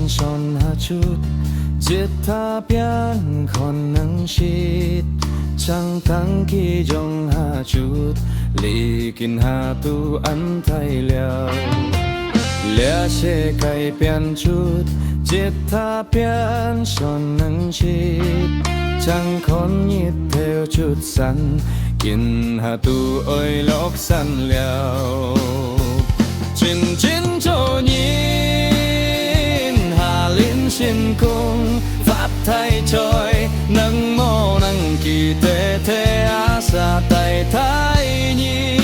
Son ha chút giết tha biến còn nắng shit chẳng tăng khi dòng ha chút lì kinh ha tu ăn thay liao lẽ sẽ cày biến chút giết tha biến son nắng shit chẳng còn nhịp theo chút sẵn kinh ha tu ơi lóc sẵn liao chín chín cho trên cung pháp thay trôi nâng mô nâng kỳ tê thế á xa tay thái nhi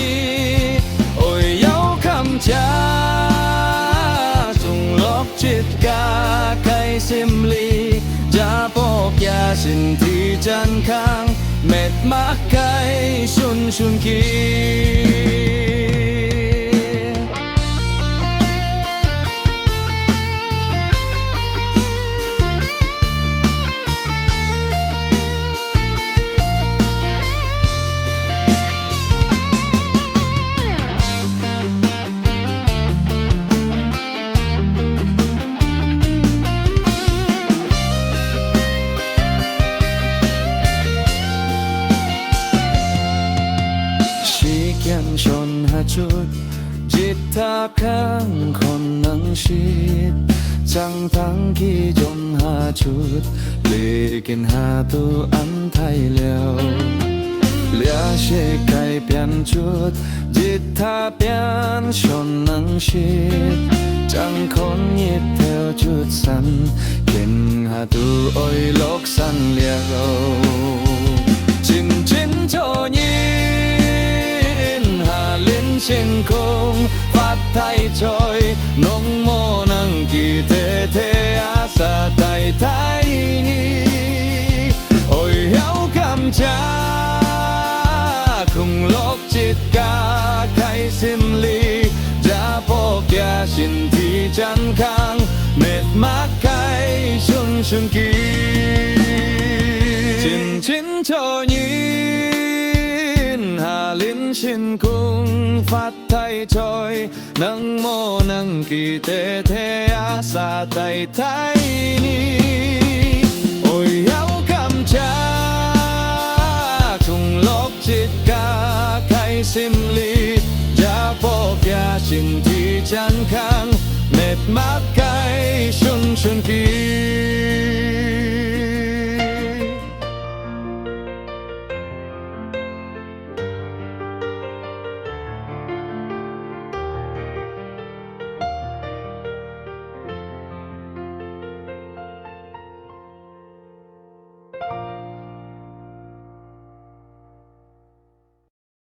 ôi dấu khăm cha dùng lóc chết ca cây xiêm ly cha bốc ya xin thì chân khang mệt mắc cây xuân xuân kiaชนหาจุดจิตทาข้างคนนังชิดจังทั้งขี้จนหาจุดเลือกินหาตัวอันไทยแล้วเหลือเชกไก่เปลี่ยนจุดจิตทาเปลี่ยนชนนังชิดจังคนยิดเทวจุดสันกินหาตัวอ้อยลกสันเลี้ยวจินจินโจยีtrên không phát thay trôi nông mô năng kỳ thế thế á xa tay thái ni ôi héo cam cha cùng lốc chết ca khai xiêm ly ra bốc ya xin thì chăn khang mệt mắc khai xuân xuân kỳ chín chín cho hà liên trên cung phát thay trôi nâng mô nâng kỳ tê thế á xa tay thái ni ôi áo cam cha cùng lóc chết ca khai xiêm ly ra bốc ya xin thì chăn khang mệt mắc